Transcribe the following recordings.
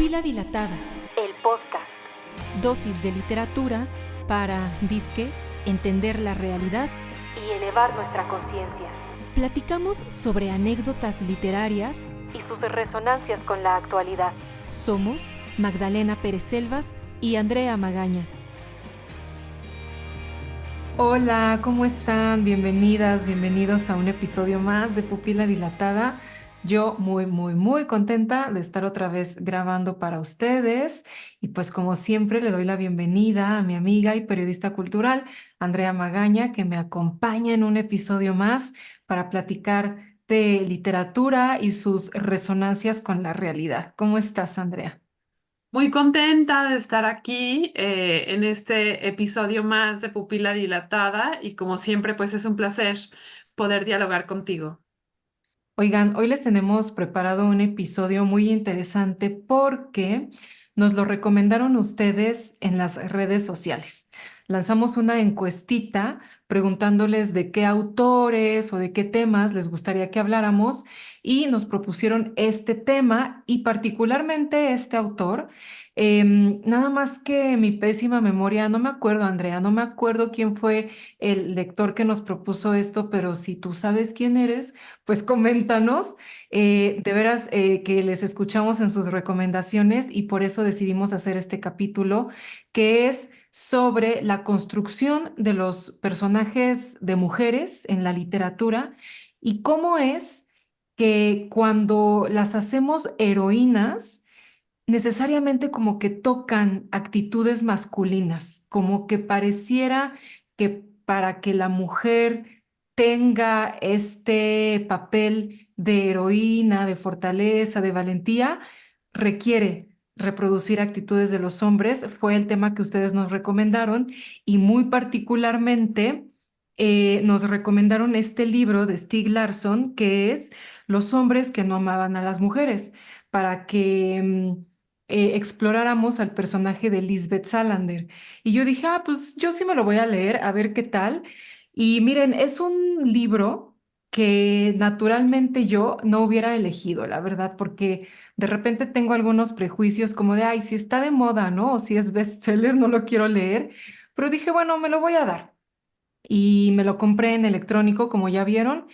Pupila Dilatada, el podcast. Dosis de literatura para, disque, entender la realidad y elevar nuestra conciencia. Platicamos sobre anécdotas literarias y sus resonancias con la actualidad. Somos Magdalena Pérez Selvas y Andrea Magaña. Hola, ¿cómo están? Bienvenidas, bienvenidos a un episodio más de Pupila Dilatada. Yo muy contenta de estar otra vez grabando para ustedes y pues como siempre le doy la bienvenida a mi amiga y periodista cultural Andrea Magaña, que me acompaña en un episodio más para platicar de literatura y sus resonancias con la realidad. ¿Cómo estás, Andrea? Muy contenta de estar aquí en este episodio más de Pupila Dilatada y como siempre pues es un placer poder dialogar contigo. Oigan, hoy les tenemos preparado un episodio muy interesante porque nos lo recomendaron ustedes en las redes sociales. Lanzamos una encuestita preguntándoles de qué autores o de qué temas les gustaría que habláramos y nos propusieron este tema y particularmente este autor. Nada más que mi pésima memoria, no me acuerdo, Andrea, no me acuerdo quién fue el lector que nos propuso esto, pero si tú sabes quién eres, pues coméntanos. De veras que les escuchamos en sus recomendaciones y por eso decidimos hacer este capítulo que es sobre la construcción de los personajes de mujeres en la literatura y cómo es que cuando las hacemos heroínas, necesariamente como que tocan actitudes masculinas, como que pareciera que para que la mujer tenga este papel de heroína, de fortaleza, de valentía, requiere reproducir actitudes de los hombres. Fue el tema que ustedes nos recomendaron y muy particularmente nos recomendaron este libro de Stieg Larsson que es Los hombres que no amaban a las mujeres, para que exploráramos al personaje de Lisbeth Salander. Y yo dije, pues yo sí me lo voy a leer, a ver qué tal. Y miren, es un libro que naturalmente yo no hubiera elegido, la verdad, porque de repente tengo algunos prejuicios como de, ay, si está de moda, ¿no? O si es bestseller, no lo quiero leer. Pero dije, bueno, me lo voy a dar. Y me lo compré en electrónico, como ya vieron,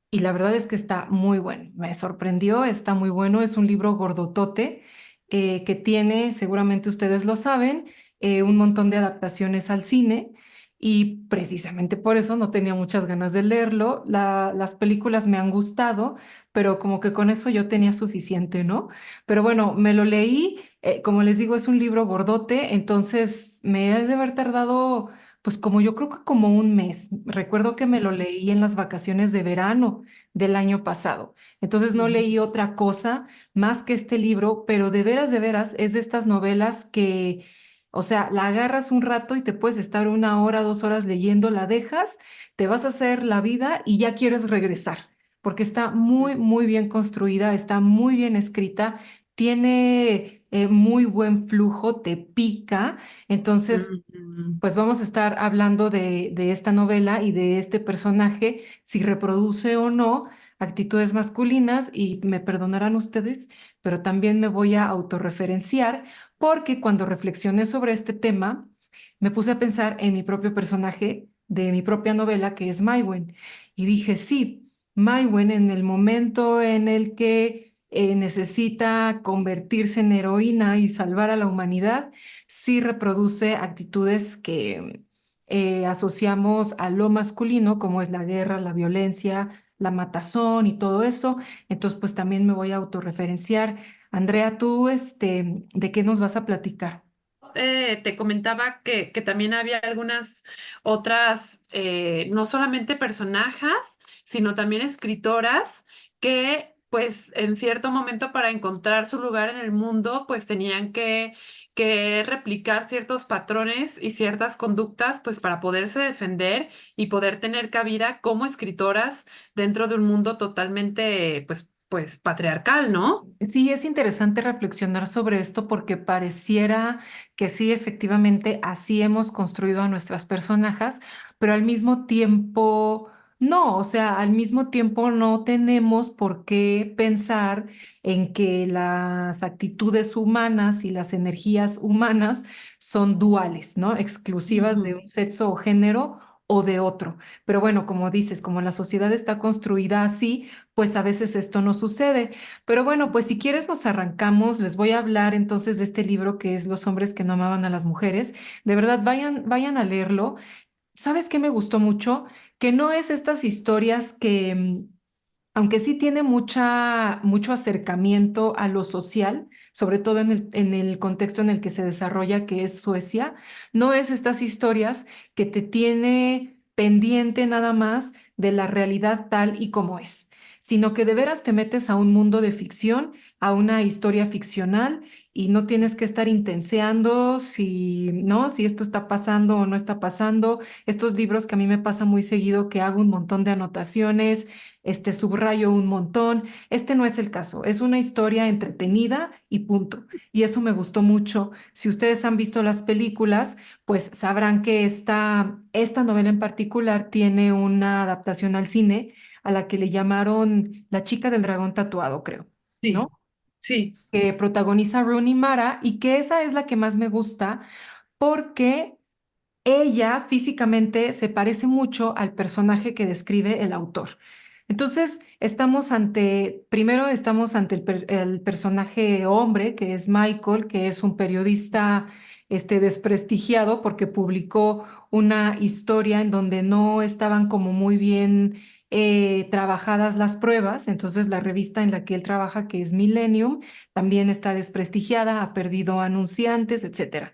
y la verdad es que está muy bueno. Me sorprendió, está muy bueno. Es un libro gordotote que tiene, seguramente ustedes lo saben, un montón de adaptaciones al cine y precisamente por eso no tenía muchas ganas de leerlo. Las películas me han gustado, pero como que con eso yo tenía suficiente, ¿no? Pero bueno, me lo leí. Como les digo, es un libro gordote, entonces me he de haber tardado pues como yo creo que como un mes. Recuerdo que me lo leí en las vacaciones de verano del año pasado. Entonces no Ujú. leí otra cosa más que este libro, pero de veras, es de estas novelas que, o sea, la agarras un rato y te puedes estar 1 hora, 2 horas leyendo, la dejas, te vas a hacer la vida y ya quieres regresar, porque está muy bien construida, está muy bien escrita, tiene muy buen flujo, te pica. Entonces, Ujú. pues vamos a estar hablando de esta novela y de este personaje, si reproduce o no actitudes masculinas, y me perdonarán ustedes, pero también me voy a autorreferenciar porque cuando reflexioné sobre este tema, me puse a pensar en mi propio personaje de mi propia novela, que es Maiwen, y dije, sí, Maiwen en el momento en el que necesita convertirse en heroína y salvar a la humanidad, sí reproduce actitudes que asociamos a lo masculino, como es la guerra, la violencia, la matazón y todo eso. Entonces, pues también me voy a autorreferenciar. Andrea, tú, ¿de qué nos vas a platicar? Te comentaba que también había algunas otras, no solamente personajes, sino también escritoras que, pues, en cierto momento para encontrar su lugar en el mundo, pues tenían que replicar ciertos patrones y ciertas conductas, pues, para poderse defender y poder tener cabida como escritoras dentro de un mundo totalmente, pues, patriarcal, ¿no? Sí, es interesante reflexionar sobre esto porque pareciera que sí, efectivamente, así hemos construido a nuestras personajes, pero al mismo tiempo No, o sea, al mismo tiempo no tenemos por qué pensar en que las actitudes humanas y las energías humanas son duales, ¿no? Exclusivas de Ujú. un sexo o género o de otro. Pero bueno, como dices, como la sociedad está construida así, pues a veces esto no sucede. Pero bueno, pues si quieres nos arrancamos. Les voy a hablar entonces de este libro que es Los hombres que no amaban a las mujeres. De verdad, vayan a leerlo. ¿Sabes qué me gustó mucho? Que no es estas historias que, aunque sí tiene mucho acercamiento a lo social, sobre todo en el contexto en el que se desarrolla, que es Suecia, no es estas historias que te tiene pendiente nada más de la realidad tal y como es, sino que de veras te metes a un mundo de ficción, a una historia ficcional y no tienes que estar intenseando si, ¿no? Si esto está pasando o no está pasando. Estos libros que a mí me pasa muy seguido que hago un montón de anotaciones, subrayo un montón. Este no es el caso, es una historia entretenida y punto. Y eso me gustó mucho. Si ustedes han visto las películas, pues sabrán que esta novela en particular tiene una adaptación al cine a la que le llamaron La chica del dragón tatuado, creo, Sí, ¿no? sí. Que protagoniza Rooney Mara y que esa es la que más me gusta porque ella físicamente se parece mucho al personaje que describe el autor. Entonces, primero estamos ante el personaje hombre, que es Michael, que es un periodista desprestigiado porque publicó una historia en donde no estaban como muy bien trabajadas las pruebas. Entonces, la revista en la que él trabaja, que es Millennium, también está desprestigiada, ha perdido anunciantes, etcétera.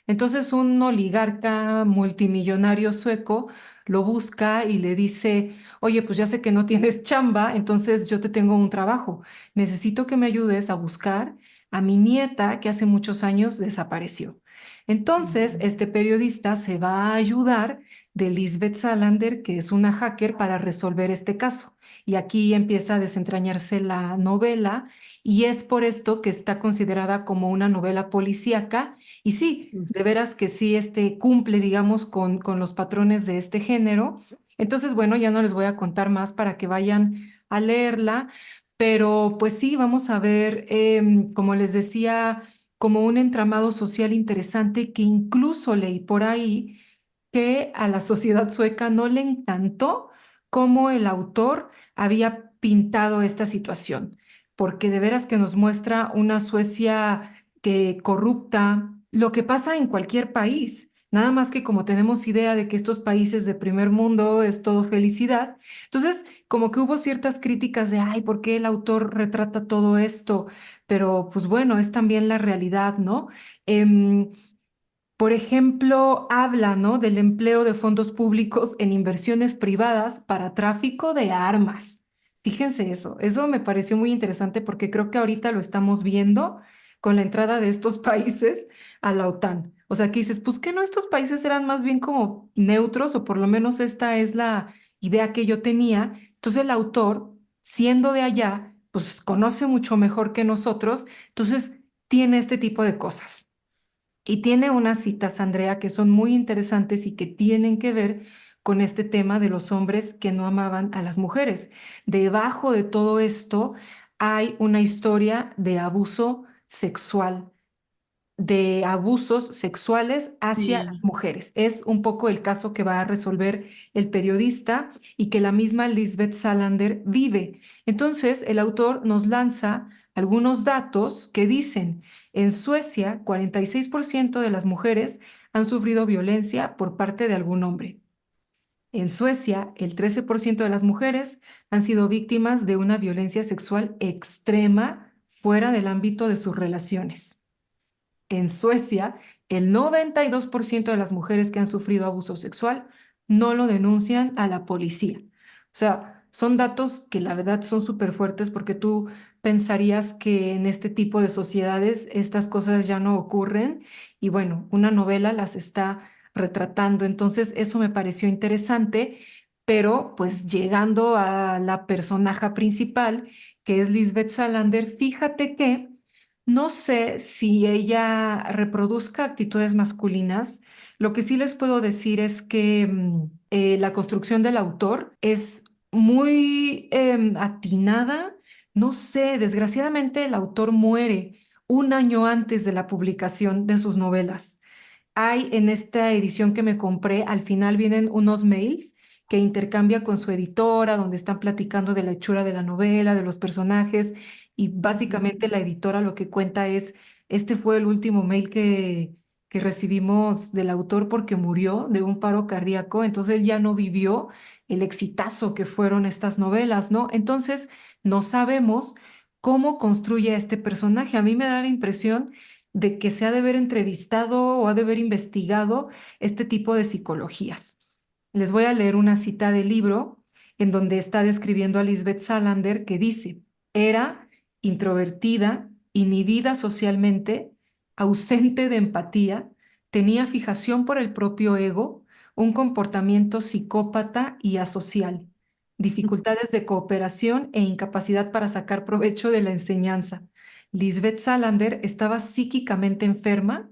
Entonces un oligarca multimillonario sueco lo busca y le dice, oye, pues ya sé que no tienes chamba, entonces yo te tengo un trabajo. Necesito que me ayudes a buscar a mi nieta que hace muchos años desapareció. Entonces, Ujú. este periodista se va a ayudar de Lisbeth Salander, que es una hacker, para resolver este caso. Y aquí empieza a desentrañarse la novela y es por esto que está considerada como una novela policíaca y sí, de veras que sí, cumple, digamos, con los patrones de este género. Entonces, bueno, ya no les voy a contar más para que vayan a leerla, pero pues sí, vamos a ver, como les decía, como un entramado social interesante que incluso leí por ahí que a la sociedad sueca no le encantó cómo el autor había pintado esta situación, porque de veras que nos muestra una Suecia que corrupta, lo que pasa en cualquier país. Nada más que como tenemos idea de que estos países de primer mundo es todo felicidad, entonces como que hubo ciertas críticas de, ay, ¿por qué el autor retrata todo esto? Pero pues bueno, es también la realidad, ¿no? Em, por ejemplo, habla, ¿no? Del empleo de fondos públicos en inversiones privadas para tráfico de armas. Fíjense eso me pareció muy interesante porque creo que ahorita lo estamos viendo con la entrada de estos países a la OTAN. O sea, que dices, pues que no, estos países eran más bien como neutros o por lo menos esta es la idea que yo tenía. Entonces el autor, siendo de allá, pues conoce mucho mejor que nosotros, entonces tiene este tipo de cosas. Y tiene unas citas, Andrea, que son muy interesantes y que tienen que ver con este tema de los hombres que no amaban a las mujeres. Debajo de todo esto hay una historia de abuso sexual, de abusos sexuales hacia Sí. las mujeres. Es un poco el caso que va a resolver el periodista y que la misma Lisbeth Salander vive. Entonces, el autor nos lanza algunos datos que dicen, en Suecia, 46% de las mujeres han sufrido violencia por parte de algún hombre. En Suecia, el 13% de las mujeres han sido víctimas de una violencia sexual extrema fuera del ámbito de sus relaciones. En Suecia, el 92% de las mujeres que han sufrido abuso sexual no lo denuncian a la policía. O sea, son datos que la verdad son súper fuertes porque tú pensarías que en este tipo de sociedades estas cosas ya no ocurren y bueno, una novela las está retratando. Entonces, eso me pareció interesante, pero pues llegando a la personaje principal, que es Lisbeth Salander, fíjate que No sé si ella reproduzca actitudes masculinas. Lo que sí les puedo decir es que la construcción del autor es muy atinada. No sé, desgraciadamente el autor muere un año antes de la publicación de sus novelas. Hay en esta edición que me compré, al final vienen unos mails que intercambia con su editora, donde están platicando de la hechura de la novela, de los personajes, y básicamente la editora lo que cuenta es, este fue el último mail que recibimos del autor porque murió de un paro cardíaco, entonces él ya no vivió el exitazo que fueron estas novelas, ¿no? Entonces, no sabemos cómo construye a este personaje. A mí me da la impresión de que se ha de haber entrevistado o ha de haber investigado este tipo de psicologías. Les voy a leer una cita del libro en donde está describiendo a Lisbeth Salander que dice, era introvertida, inhibida socialmente, ausente de empatía, tenía fijación por el propio ego, un comportamiento psicópata y asocial, dificultades de cooperación e incapacidad para sacar provecho de la enseñanza. Lisbeth Salander estaba psíquicamente enferma,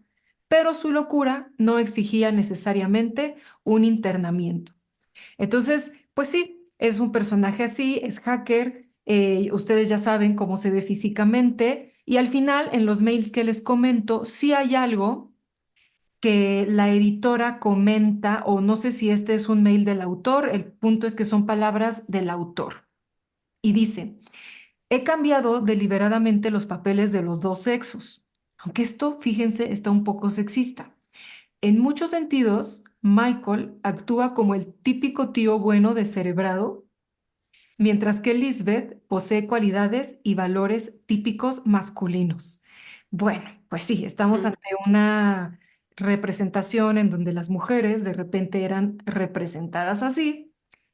pero su locura no exigía necesariamente un internamiento. Entonces, pues sí, es un personaje así, es hacker, ustedes ya saben cómo se ve físicamente y al final, en los mails que les comento, sí hay algo que la editora comenta, o no sé si este es un mail del autor, el punto es que son palabras del autor. Y dice, he cambiado deliberadamente los papeles de los dos sexos, aunque esto, fíjense, está un poco sexista. En muchos sentidos, Michael actúa como el típico tío bueno descerebrado, mientras que Lisbeth posee cualidades y valores típicos masculinos. Bueno, pues sí, estamos Mm, ante una representación en donde las mujeres de repente eran representadas así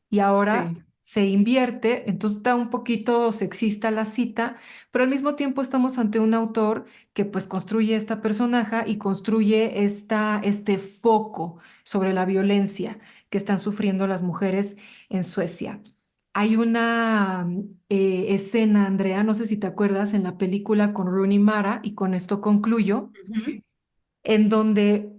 y ahora sí. se invierte, entonces está un poquito sexista la cita, pero al mismo tiempo estamos ante un autor que pues construye esta personaje y construye este foco sobre la violencia que están sufriendo las mujeres en Suecia. Hay una escena, Andrea, no sé si te acuerdas, en la película con Rooney Mara, y con esto concluyo, Ujú. en donde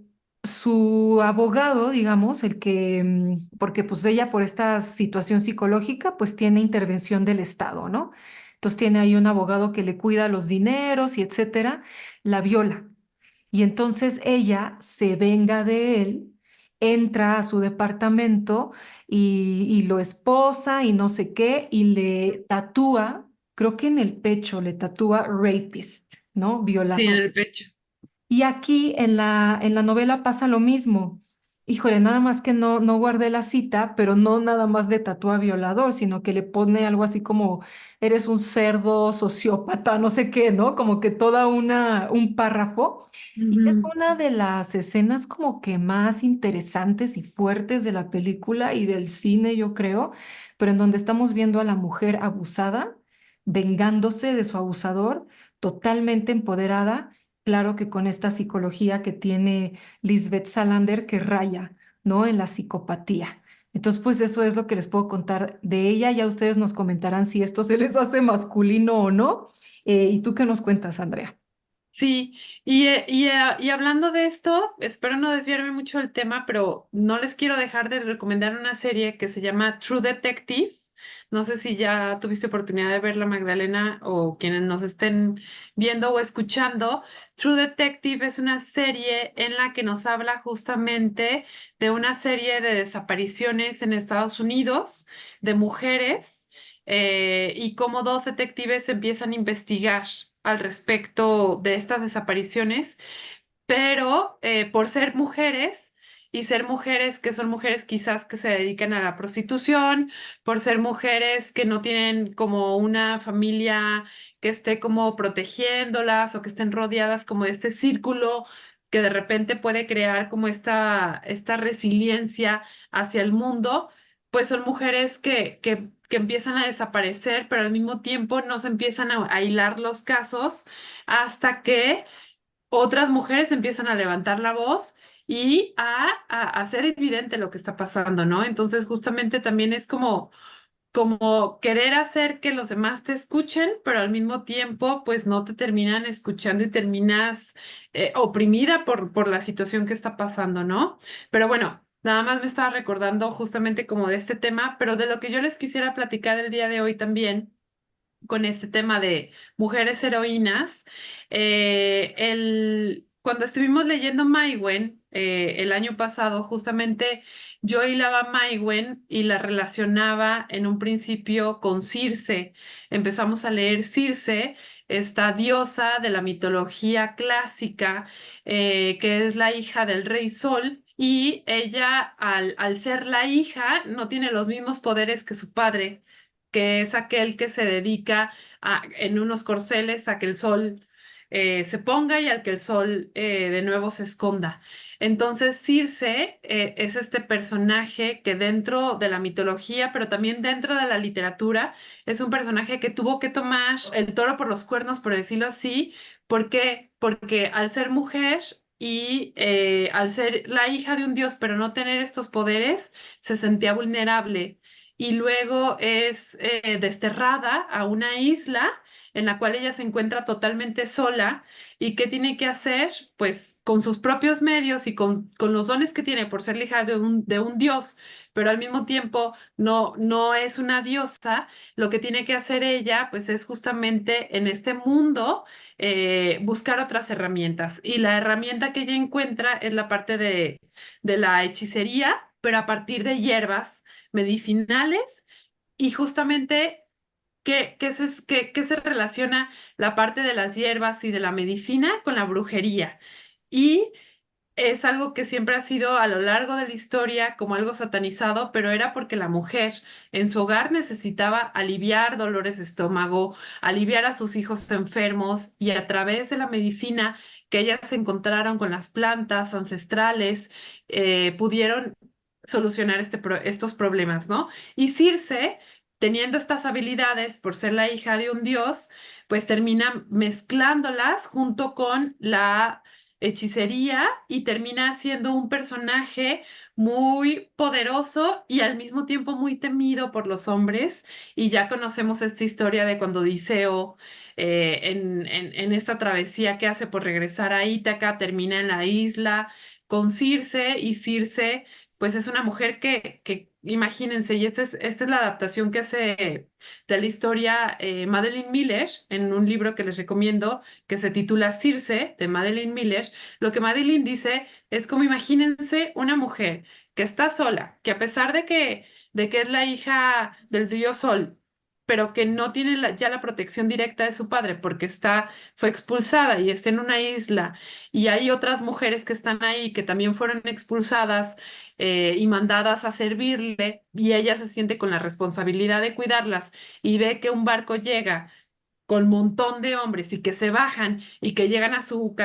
su abogado, digamos, el que, porque pues ella por esta situación psicológica, pues tiene intervención del Estado, ¿no? Entonces tiene ahí un abogado que le cuida los dineros y etcétera, la viola. Y entonces ella se venga de él, entra a su departamento y lo esposa y no sé qué, y le tatúa, creo que en el pecho le tatúa rapist, ¿no? Sí, en Violador. el pecho. Y aquí en la novela pasa lo mismo. Híjole, nada más que no guardé la cita, pero no nada más le tatúa violador, sino que le pone algo así como, eres un cerdo, sociópata, no sé qué, ¿no? Como que un párrafo. Y es Ujú. una de las escenas como que más interesantes y fuertes de la película y del cine, yo creo, pero en donde estamos viendo a la mujer abusada, vengándose de su abusador, totalmente empoderada. Claro que con esta psicología que tiene Lisbeth Salander que raya, ¿no? En la psicopatía. Entonces, pues eso es lo que les puedo contar de ella. Ya ustedes nos comentarán si esto se les hace masculino o no. ¿Y tú qué nos cuentas, Andrea? Sí, y hablando de esto, espero no desviarme mucho del tema, pero no les quiero dejar de recomendar una serie que se llama True Detective. No sé si ya tuviste oportunidad de verla, Magdalena, o quienes nos estén viendo o escuchando. True Detective es una serie en la que nos habla justamente de una serie de desapariciones en Estados Unidos de mujeres y cómo dos detectives empiezan a investigar al respecto de estas desapariciones, pero por ser mujeres y ser mujeres que son mujeres quizás que se dedican a la prostitución, por ser mujeres que no tienen como una familia que esté como protegiéndolas o que estén rodeadas como de este círculo que de repente puede crear como esta resiliencia hacia el mundo, pues son mujeres que empiezan a desaparecer, pero al mismo tiempo no se empiezan a hilar los casos hasta que otras mujeres empiezan a levantar la voz y a hacer evidente lo que está pasando, ¿no? Entonces, justamente también es como como querer hacer que los demás te escuchen, pero al mismo tiempo, pues no te terminan escuchando y terminas oprimida por la situación que está pasando, ¿no? Pero bueno, nada más me estaba recordando justamente como de este tema, pero de lo que yo les quisiera platicar el día de hoy también con este tema de mujeres heroínas. Cuando estuvimos leyendo Maiwen el año pasado, justamente yo hilaba Maiwen y la relacionaba en un principio con Circe. Empezamos a leer Circe, esta diosa de la mitología clásica, que es la hija del rey Sol. Y ella, al ser la hija, no tiene los mismos poderes que su padre, que es aquel que se dedica en unos corceles a que el sol se ponga y al que el sol de nuevo se esconda. Entonces, Circe es este personaje que dentro de la mitología, pero también dentro de la literatura, es un personaje que tuvo que tomar el toro por los cuernos, por decirlo así. ¿Por qué? Porque al ser mujer y al ser la hija de un dios, pero no tener estos poderes, se sentía vulnerable y luego es desterrada a una isla en la cual ella se encuentra totalmente sola. ¿Y qué tiene que hacer? Pues con sus propios medios y con los dones que tiene por ser la hija de un dios, pero al mismo tiempo no es una diosa. Lo que tiene que hacer ella, pues es justamente en este mundo buscar otras herramientas. Y la herramienta que ella encuentra es la parte de la hechicería, pero a partir de hierbas medicinales. Y justamente, ¿qué se relaciona la parte de las hierbas y de la medicina con la brujería? Y es algo que siempre ha sido a lo largo de la historia como algo satanizado, pero era porque la mujer en su hogar necesitaba aliviar dolores de estómago, aliviar a sus hijos enfermos, y a través de la medicina que ellas encontraron con las plantas ancestrales, pudieron solucionar estos problemas, ¿no? Y Circe, teniendo estas habilidades por ser la hija de un dios, pues termina mezclándolas junto con la hechicería y termina siendo un personaje muy poderoso y al mismo tiempo muy temido por los hombres. Y ya conocemos esta historia de cuando Odiseo, en esta travesía que hace por regresar a Ítaca, termina en la isla con Circe, y Circe pues es una mujer que imagínense, y esta es la adaptación que hace de la historia Madeline Miller en un libro que les recomiendo, que se titula Circe, de Madeline Miller. Lo que Madeline dice es como imagínense una mujer que está sola, que a pesar de que es la hija del dios Sol, pero que no tiene ya la protección directa de su padre porque fue expulsada y está en una isla, y hay otras mujeres que están ahí que también fueron expulsadas y mandadas a servirle, y ella se siente con la responsabilidad de cuidarlas, y ve que un barco llega con un montón de hombres y que se bajan y que llegan a su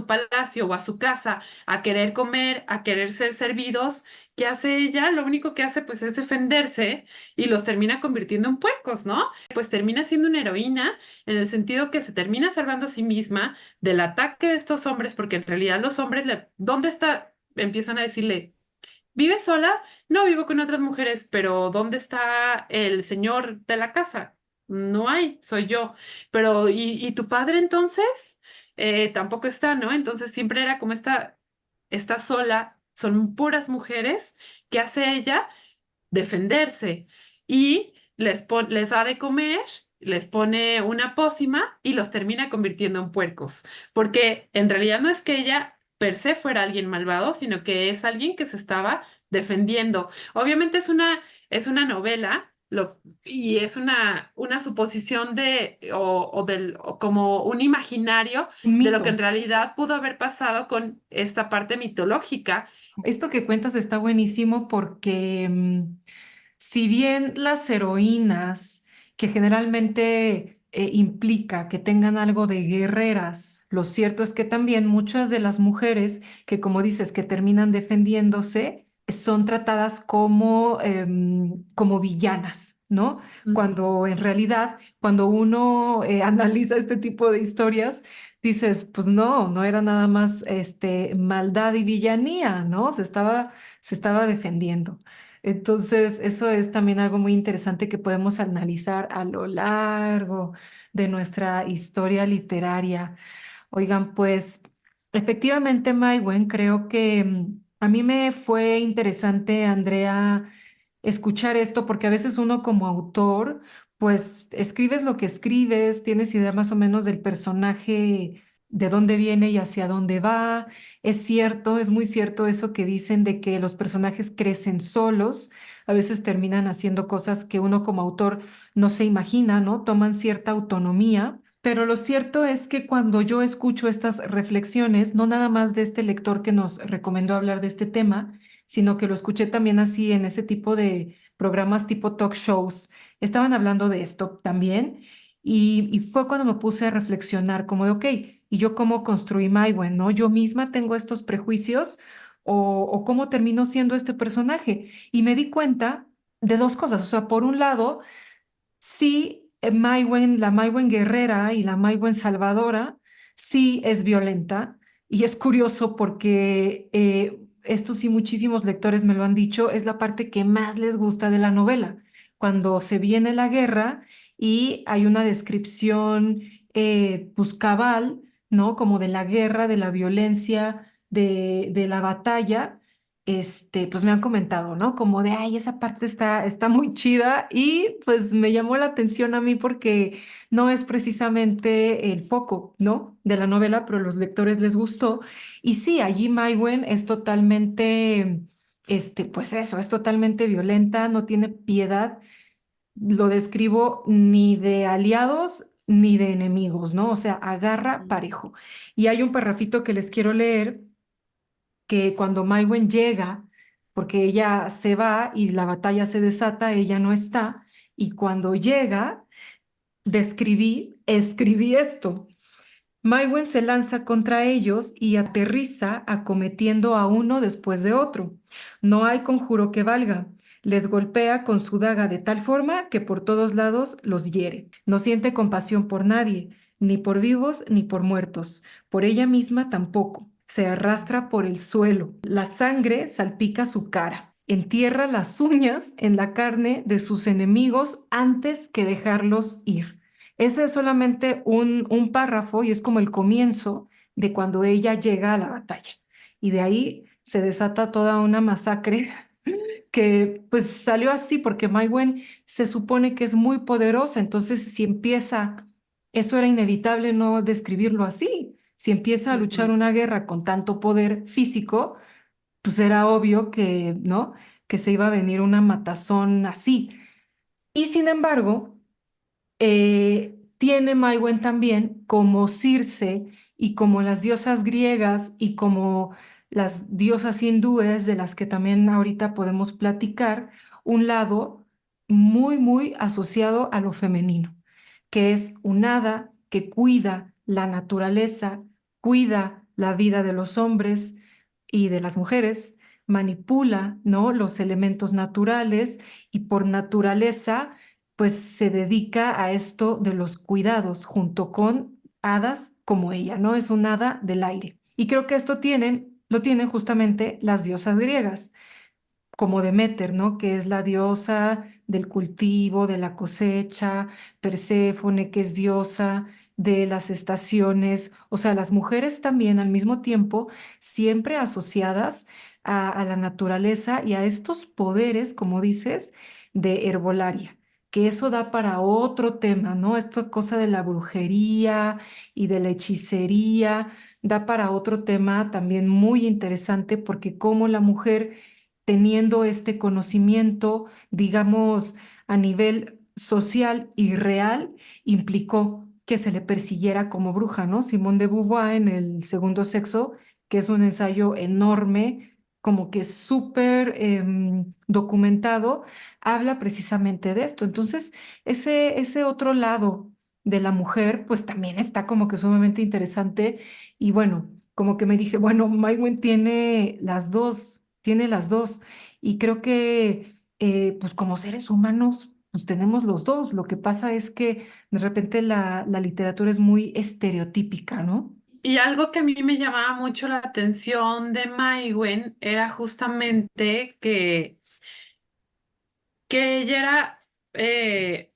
palacio o a su casa a querer comer, a querer ser servidos. ¿Qué hace ella? Lo único que hace pues es defenderse, y los termina convirtiendo en puercos, ¿no? Pues termina siendo una heroína en el sentido que se termina salvando a sí misma del ataque de estos hombres, porque en realidad los hombres, ¿dónde está? Empiezan a decirle, ¿vive sola? No, vivo con otras mujeres, pero ¿dónde está el señor de la casa? No hay, soy yo. Pero, ¿y tu padre entonces? Tampoco está, ¿no? Entonces siempre era como está sola, son puras mujeres. ¿Qué hace ella? Defenderse. Y les da de comer, les pone una pócima y los termina convirtiendo en puercos. Porque en realidad no es que ella per se fuera alguien malvado, sino que es alguien que se estaba defendiendo. Obviamente es una novela. Y es una suposición o como un imaginario Un de lo que mito. en realidad pudo haber pasado con esta parte mitológica. Esto que cuentas está buenísimo porque si bien las heroínas, que generalmente implica que tengan algo de guerreras, lo cierto es que también muchas de las mujeres que, como dices, que terminan defendiéndose, son tratadas como, como villanas, ¿no? Cuando en realidad, cuando uno analiza este tipo de historias, dices, pues no, no era nada más maldad y villanía, ¿no? Se estaba defendiendo. Entonces, eso es también algo muy interesante que podemos analizar a lo largo de nuestra historia literaria. Oigan, pues efectivamente, Maiwen, creo que a mí me fue interesante, Andrea, escuchar esto, porque a veces uno como autor, pues escribes lo que escribes, tienes idea más o menos del personaje, de dónde viene y hacia dónde va. Es cierto, es muy cierto eso que dicen de que los personajes crecen solos, a veces terminan haciendo cosas que uno como autor no se imagina, ¿no? Toman cierta autonomía. Pero lo cierto es que cuando yo escucho estas reflexiones, no nada más de este lector que nos recomendó hablar de este tema, sino que lo escuché también así en ese tipo de programas tipo talk shows, estaban hablando de esto también y fue cuando me puse a reflexionar como de, ok, ¿y yo cómo construí Maiwen, no? ¿Yo misma tengo estos prejuicios o cómo terminó siendo este personaje? Y me di cuenta de dos cosas, o sea, por un lado, sí, Maiwen, la Maiwen guerrera y la Maiwen salvadora, sí es violenta. Y es curioso porque esto sí muchísimos lectores me lo han dicho, es la parte que más les gusta de la novela. Cuando se viene la guerra y hay una descripción pues cabal, ¿no? Como de la guerra, de la violencia, de la batalla pues me han comentado, ¿no? Como de, ay, esa parte está muy chida y pues me llamó la atención a mí porque no es precisamente el foco, ¿no? De la novela, pero a los lectores les gustó. Y sí, allí Maiwen es totalmente, pues eso, es totalmente violenta, no tiene piedad. Lo describo ni de aliados ni de enemigos, ¿no? O sea, agarra Mm. parejo. Y hay un parrafito que les quiero leer que cuando Maiwen llega, porque ella se va y la batalla se desata, ella no está, y cuando llega, escribí esto. Maiwen se lanza contra ellos y aterriza acometiendo a uno después de otro. No hay conjuro que valga. Les golpea con su daga de tal forma que por todos lados los hiere. No siente compasión por nadie, ni por vivos ni por muertos. Por ella misma tampoco. Se arrastra por el suelo. La sangre salpica su cara. Entierra las uñas en la carne de sus enemigos antes que dejarlos ir. Ese es solamente un párrafo y es como el comienzo de cuando ella llega a la batalla. Y de ahí se desata toda una masacre que pues salió así porque Maiwen se supone que es muy poderosa, entonces si empieza, eso era inevitable no describirlo así, si empieza a luchar Ujú. una guerra con tanto poder físico, pues era obvio que, ¿no? Que se iba a venir una matazón así. Y sin embargo, tiene Maiwen también como Circe y como las diosas griegas y como las diosas hindúes de las que también ahorita podemos platicar, un lado muy, muy asociado a lo femenino, que es un hada que cuida la naturaleza, cuida la vida de los hombres y de las mujeres, manipula, ¿no? Los elementos naturales y por naturaleza pues se dedica a esto de los cuidados junto con hadas como ella, ¿no? Es un hada del aire. Y creo que lo tienen justamente las diosas griegas, como Deméter, ¿no? Que es la diosa del cultivo, de la cosecha, Perséfone, que es diosa de las estaciones, o sea, las mujeres también al mismo tiempo, siempre asociadas a la naturaleza y a estos poderes, como dices, de herbolaria, que eso da para otro tema, ¿no? Esto cosa de la brujería y de la hechicería, da para otro tema también muy interesante porque como la mujer teniendo este conocimiento, digamos, a nivel social y real, implicó que se le persiguiera como bruja, ¿no? Simone de Beauvoir en El segundo sexo, que es un ensayo enorme, como que súper documentado, habla precisamente de esto. Entonces, ese otro lado de la mujer, pues también está como que sumamente interesante y bueno, como que me dije, bueno, Maiwen tiene las dos. Y creo que, pues como seres humanos, pues tenemos los dos. Lo que pasa es que de repente la literatura es muy estereotípica, ¿no? Y algo que a mí me llamaba mucho la atención de Maiwen era justamente que que ella era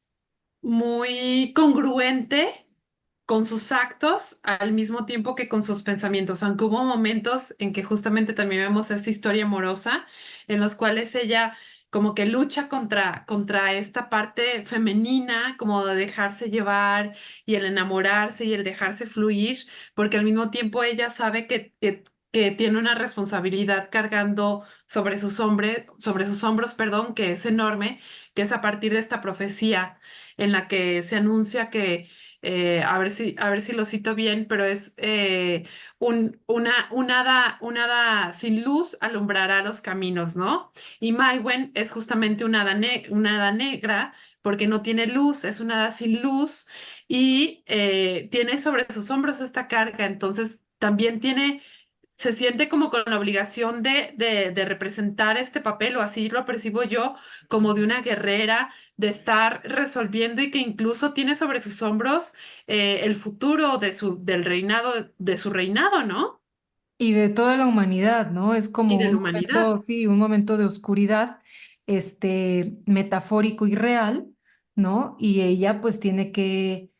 muy congruente con sus actos al mismo tiempo que con sus pensamientos, aunque hubo momentos en que justamente también vemos esta historia amorosa en los cuales ella como que lucha contra esta parte femenina, como de dejarse llevar y el enamorarse y el dejarse fluir, porque al mismo tiempo ella sabe que tiene una responsabilidad cargando sobre sus hombros, perdón, que es enorme, que es a partir de esta profecía en la que se anuncia que a ver si lo cito bien, pero es un hada sin luz alumbrará los caminos, ¿no? Y Maiwen es justamente una hada negra porque no tiene luz, es una hada sin luz y tiene sobre sus hombros esta carga, entonces también se siente como con la obligación de representar este papel, o así lo percibo yo, como de una guerrera, de estar resolviendo y que incluso tiene sobre sus hombros el futuro del reinado, de su reinado, ¿no? Y de toda la humanidad, ¿no? Es Y como de la un humanidad. momento, sí, un momento de oscuridad, metafórico y real, ¿no? Y ella pues tiene que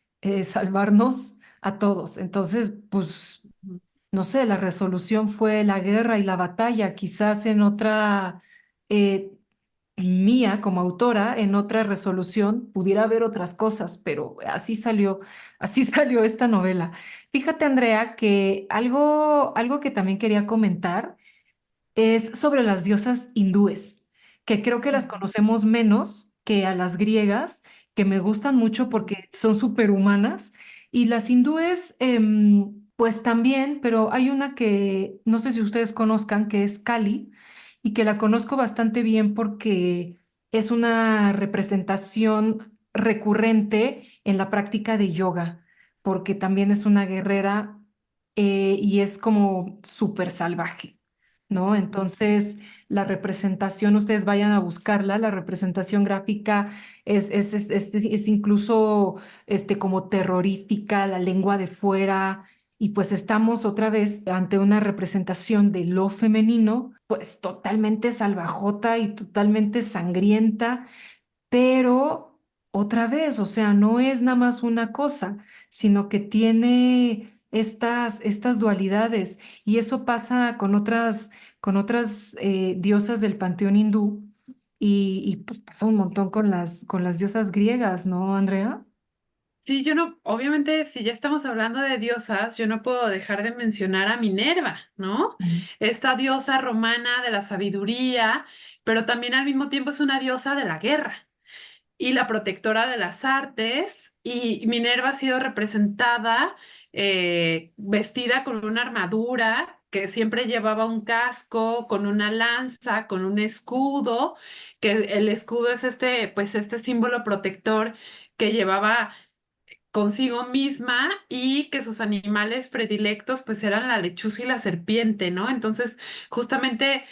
salvarnos a todos. Entonces, pues, no sé, la resolución fue la guerra y la batalla. Quizás en otra, eh, mía como autora, en otra resolución pudiera haber otras cosas, pero así salió esta novela. Fíjate, Andrea, que algo que también quería comentar es sobre las diosas hindúes, que creo que las conocemos menos que a las griegas, que me gustan mucho porque son superhumanas, y las hindúes, pues también, pero hay una que no sé si ustedes conozcan, que es Kali, y que la conozco bastante bien porque es una representación recurrente en la práctica de yoga, porque también es una guerrera y es como súper salvaje. ¿No? Entonces, la representación, ustedes vayan a buscarla, la representación gráfica es incluso como terrorífica, la lengua de fuera, y pues estamos otra vez ante una representación de lo femenino, pues totalmente salvajota y totalmente sangrienta, pero otra vez, o sea, no es nada más una cosa, sino que tiene estas dualidades y eso pasa con otras diosas del panteón hindú y pues pasa un montón con las diosas griegas, ¿no, Andrea? Sí, yo no, obviamente, si ya estamos hablando de diosas, yo no puedo dejar de mencionar a Minerva, ¿no? Mm. Esta diosa romana de la sabiduría, pero también al mismo tiempo es una diosa de la guerra y la protectora de las artes, y Minerva ha sido representada vestida con una armadura que siempre llevaba un casco, con una lanza, con un escudo, que el escudo es pues este símbolo protector que llevaba consigo misma y que sus animales predilectos pues eran la lechuza y la serpiente, ¿no? Entonces, justamente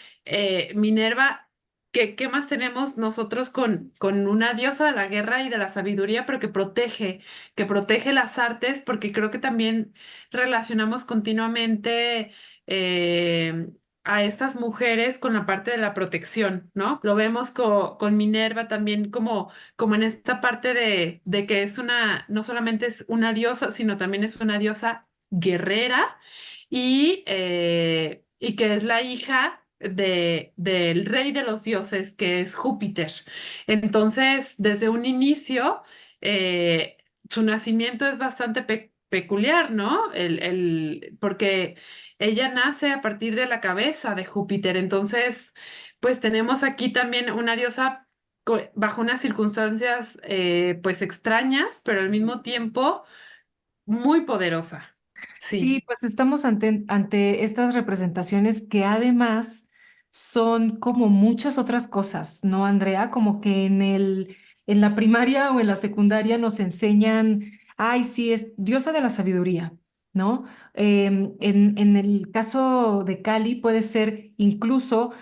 Minerva, ¿qué más tenemos nosotros con una diosa de la guerra y de la sabiduría, pero que protege las artes, porque creo que también relacionamos continuamente eh, a estas mujeres con la parte de la protección, ¿no? Lo vemos con Minerva también como en esta parte de que no solamente es una diosa, sino también es una diosa guerrera y que es la hija del rey de los dioses, que es Júpiter. Entonces, desde un inicio, su nacimiento es bastante peculiar, ¿no? Porque ella nace a partir de la cabeza de Júpiter. Entonces, pues tenemos aquí también una diosa bajo unas circunstancias pues extrañas, pero al mismo tiempo muy poderosa. Sí, Sí. pues estamos ante estas representaciones que además son como muchas otras cosas, ¿no, Andrea? Como que en la primaria o en la secundaria nos enseñan, ay, sí, es diosa de la sabiduría, ¿no? En el caso de Cali puede ser incluso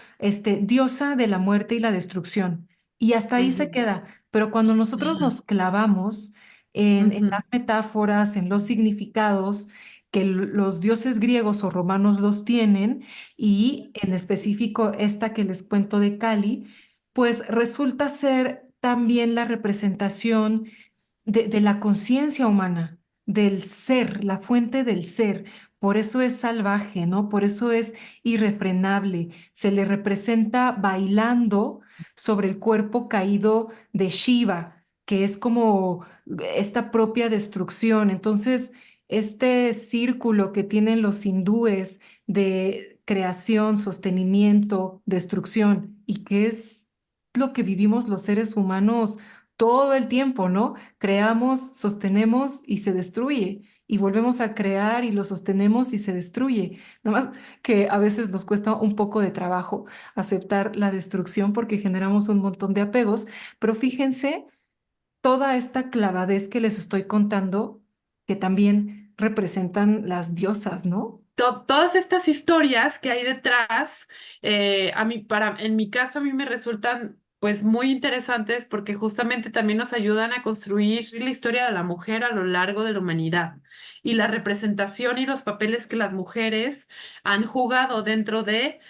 diosa de la muerte y la destrucción. Y hasta ahí se Ujú, queda. Pero cuando nosotros ajá, nos clavamos en ujú, las metáforas, en los significados, que los dioses griegos o romanos los tienen y en específico esta que les cuento de Cali, pues resulta ser también la representación de la conciencia humana, del ser, la fuente del ser. Por eso es salvaje, ¿no? Por eso es irrefrenable. Se le representa bailando sobre el cuerpo caído de Shiva, que es como esta propia destrucción. Entonces, este círculo que tienen los hindúes de creación, sostenimiento, destrucción, y que es lo que vivimos los seres humanos todo el tiempo, ¿no? Creamos, sostenemos y se destruye. Y volvemos a crear y lo sostenemos y se destruye. Nada más que a veces nos cuesta un poco de trabajo aceptar la destrucción porque generamos un montón de apegos. Pero fíjense toda esta clavadez que les estoy contando, que también representan las diosas, ¿no? Todas estas historias que hay detrás, en mi caso, a mí me resultan pues muy interesantes porque justamente también nos ayudan a construir la historia de la mujer a lo largo de la humanidad y la representación y los papeles que las mujeres han jugado dentro de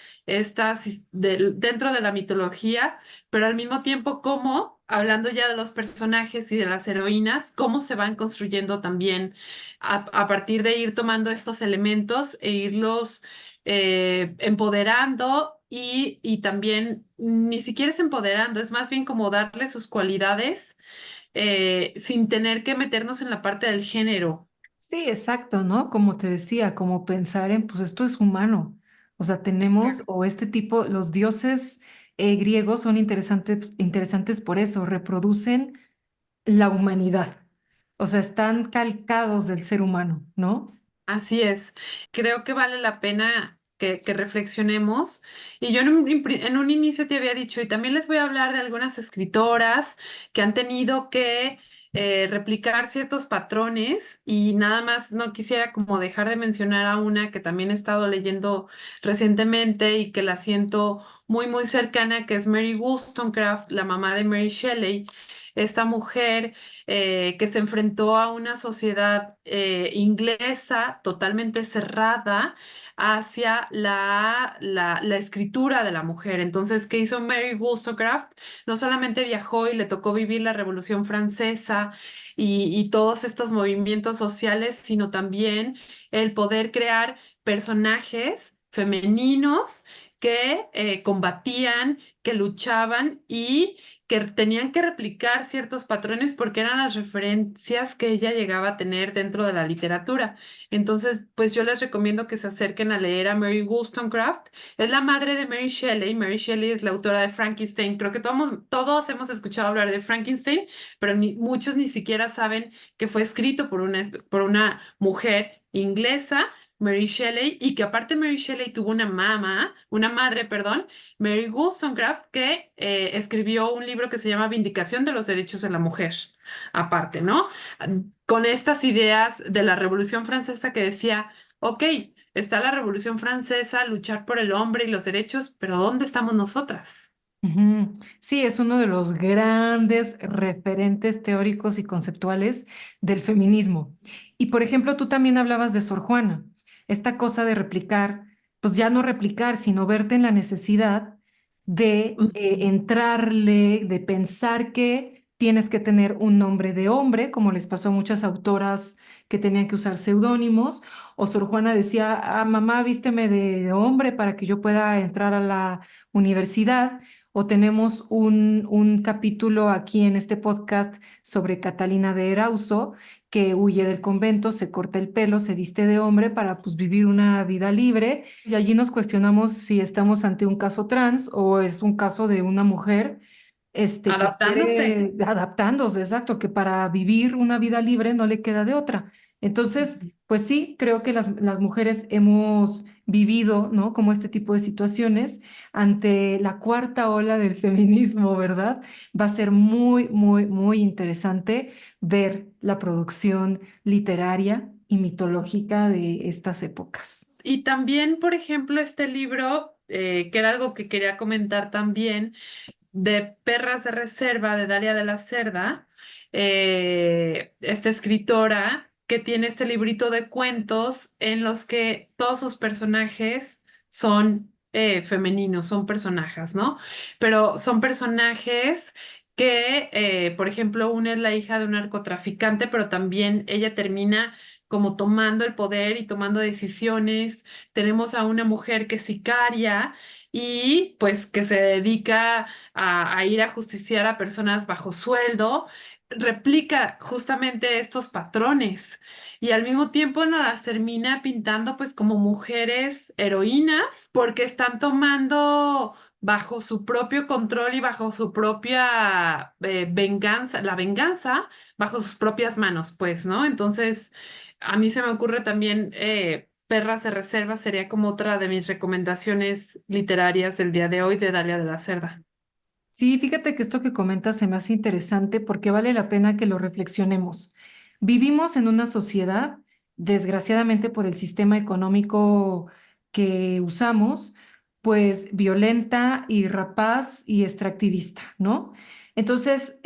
dentro de la mitología, pero al mismo tiempo cómo, hablando ya de los personajes y de las heroínas, cómo se van construyendo también a partir de ir tomando estos elementos e irlos empoderando y también ni siquiera es empoderando, es más bien como darle sus cualidades sin tener que meternos en la parte del género. Sí, exacto, ¿no? Como te decía, como pensar en, pues esto es humano. O sea, tenemos, o este tipo, los dioses griegos son interesantes, interesantes por eso, reproducen la humanidad. O sea, están calcados del ser humano, ¿no? Así es, creo que vale la pena que reflexionemos. Y yo en un inicio te había dicho, y también les voy a hablar de algunas escritoras que han tenido que replicar ciertos patrones y nada más no quisiera como dejar de mencionar a una que también he estado leyendo recientemente y que la siento muy, muy cercana, que es Mary Wollstonecraft, la mamá de Mary Shelley. Esta mujer que se enfrentó a una sociedad inglesa totalmente cerrada hacia la escritura de la mujer. Entonces, ¿qué hizo Mary Wollstonecraft? No solamente viajó y le tocó vivir la Revolución Francesa y todos estos movimientos sociales, sino también el poder crear personajes femeninos que combatían, que luchaban y que tenían que replicar ciertos patrones porque eran las referencias que ella llegaba a tener dentro de la literatura. Entonces, pues yo les recomiendo que se acerquen a leer a Mary Wollstonecraft. Es la madre de Mary Shelley. Mary Shelley es la autora de Frankenstein. Creo que todos hemos escuchado hablar de Frankenstein, pero muchos ni siquiera saben que fue escrito por una mujer inglesa. Mary Shelley, y que aparte Mary Shelley tuvo una madre, perdón, Mary Wollstonecraft, que escribió un libro que se llama Vindicación de los Derechos de la Mujer, aparte, ¿no? Con estas ideas de la Revolución Francesa que decía, ok, está la Revolución Francesa, luchar por el hombre y los derechos, pero ¿dónde estamos nosotras? Ujú. Sí, es uno de los grandes referentes teóricos y conceptuales del feminismo. Y por ejemplo, tú también hablabas de Sor Juana, esta cosa de replicar, pues ya no replicar, sino verte en la necesidad de entrarle, de pensar que tienes que tener un nombre de hombre, como les pasó a muchas autoras que tenían que usar seudónimos, o Sor Juana decía, ah, mamá, vísteme de hombre para que yo pueda entrar a la universidad. O tenemos un capítulo aquí en este podcast sobre Catalina de Erauso, que huye del convento, se corta el pelo, se viste de hombre para pues vivir una vida libre. Y allí nos cuestionamos si estamos ante un caso trans o es un caso de una mujer que Adaptándose. quiere adaptándose, exacto, que para vivir una vida libre no le queda de otra. Entonces, pues sí, creo que las mujeres hemos vivido, ¿no? Como este tipo de situaciones ante la cuarta ola del feminismo, ¿verdad? Va a ser muy, muy, muy interesante ver la producción literaria y mitológica de estas épocas. Y también, por ejemplo, este libro, que era algo que quería comentar también, de Perras de Reserva de Dalia de la Cerda, esta escritora que tiene este librito de cuentos en los que todos sus personajes son femeninos, son personajes, ¿no? Pero son personajes que, por ejemplo, una es la hija de un narcotraficante, pero también ella termina como tomando el poder y tomando decisiones. Tenemos a una mujer que es sicaria y pues que se dedica a ir a justiciar a personas bajo sueldo, replica justamente estos patrones y al mismo tiempo nos las termina pintando pues como mujeres heroínas porque están tomando bajo su propio control y bajo su propia venganza, la venganza bajo sus propias manos, pues, ¿no? Entonces, a mí se me ocurre también Perra se reserva, sería como otra de mis recomendaciones literarias del día de hoy de Dalia de la Cerda. Sí, fíjate que esto que comentas se me hace interesante porque vale la pena que lo reflexionemos. Vivimos en una sociedad, desgraciadamente por el sistema económico que usamos, pues violenta y rapaz y extractivista, ¿no? Entonces,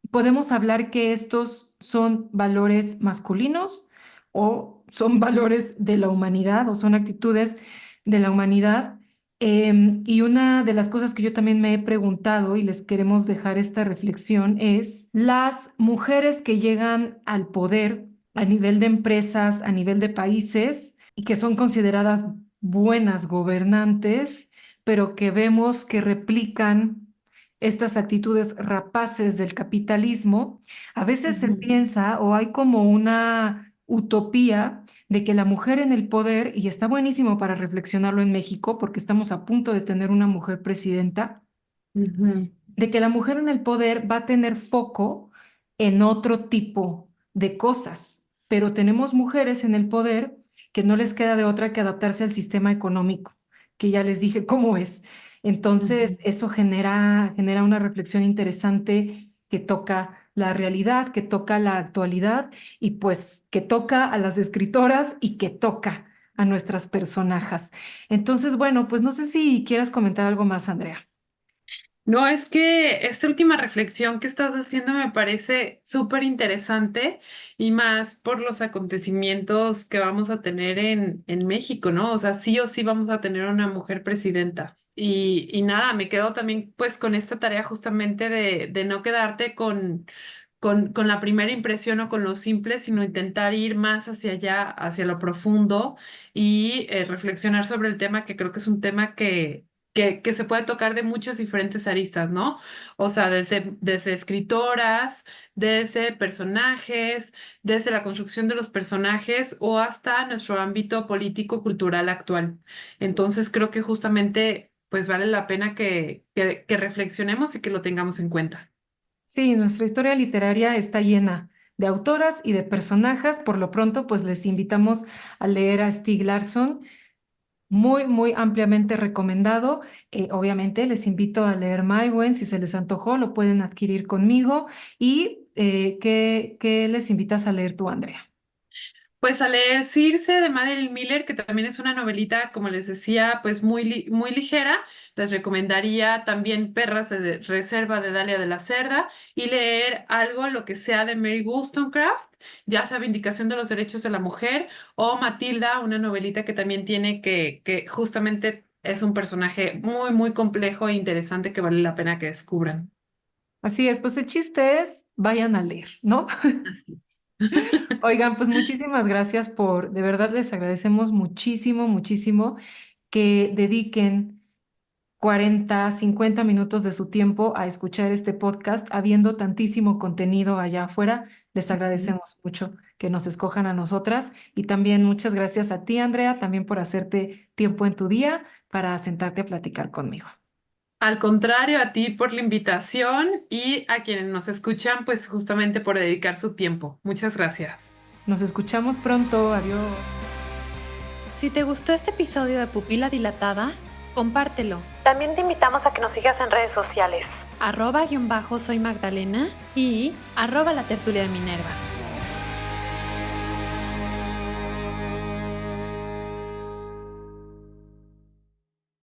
podemos hablar que estos son valores masculinos o son valores de la humanidad o son actitudes de la humanidad. Y una de las cosas que yo también me he preguntado y les queremos dejar esta reflexión es las mujeres que llegan al poder a nivel de empresas, a nivel de países y que son consideradas buenas gobernantes, pero que vemos que replican estas actitudes rapaces del capitalismo. A veces se Ujú, piensa o hay como una utopía de que la mujer en el poder, y está buenísimo para reflexionarlo en México, porque estamos a punto de tener una mujer presidenta, ujú, de que la mujer en el poder va a tener foco en otro tipo de cosas, pero tenemos mujeres en el poder que no les queda de otra que adaptarse al sistema económico, que ya les dije cómo es. ujú. Entonces, eso genera una reflexión interesante que toca la realidad, que toca la actualidad y pues que toca a las escritoras y que toca a nuestras personajes. Entonces, bueno, pues no sé si quieras comentar algo más, Andrea. No, es que esta última reflexión que estás haciendo me parece súper interesante y más por los acontecimientos que vamos a tener en México, ¿no? O sea, sí o sí vamos a tener una mujer presidenta. Y nada, me quedo también pues con esta tarea justamente de no quedarte con la primera impresión o con lo simple, sino intentar ir más hacia allá, hacia lo profundo y reflexionar sobre el tema, que creo que es un tema que se puede tocar de muchas diferentes aristas, ¿no? O sea, desde escritoras, desde personajes, desde la construcción de los personajes o hasta nuestro ámbito político-cultural actual. Entonces, creo que justamente, pues vale la pena que reflexionemos y que lo tengamos en cuenta. Sí, nuestra historia literaria está llena de autoras y de personajes. Por lo pronto, pues les invitamos a leer a Stieg Larsson, muy, muy ampliamente recomendado. Obviamente, les invito a leer Maïwenn, si se les antojó, lo pueden adquirir conmigo. ¿Y qué les invitas a leer tú, Andrea? Pues a leer Circe de Madeline Miller, que también es una novelita, como les decía, pues muy ligera. Les recomendaría también Perras de Reserva de Dalia de la Cerda y leer algo, lo que sea de Mary Wollstonecraft, ya sea Vindicación de los Derechos de la Mujer o Matilda, una novelita que también tiene que justamente es un personaje muy complejo e interesante que vale la pena que descubran. Así es, pues el chiste es, vayan a leer, ¿no? Así. Oigan, pues muchísimas gracias de verdad les agradecemos muchísimo, muchísimo que dediquen 40, 50 minutos de su tiempo a escuchar este podcast, habiendo tantísimo contenido allá afuera. Les agradecemos mucho que nos escojan a nosotras y también muchas gracias a ti, Andrea, también por hacerte tiempo en tu día para sentarte a platicar conmigo. Al contrario, a ti por la invitación y a quienes nos escuchan, pues justamente por dedicar su tiempo. Muchas gracias. Nos escuchamos pronto, adiós. Si te gustó este episodio de Pupila Dilatada, compártelo. También te invitamos a que nos sigas en redes sociales. @soy Magdalena y @la tertulia de Minerva.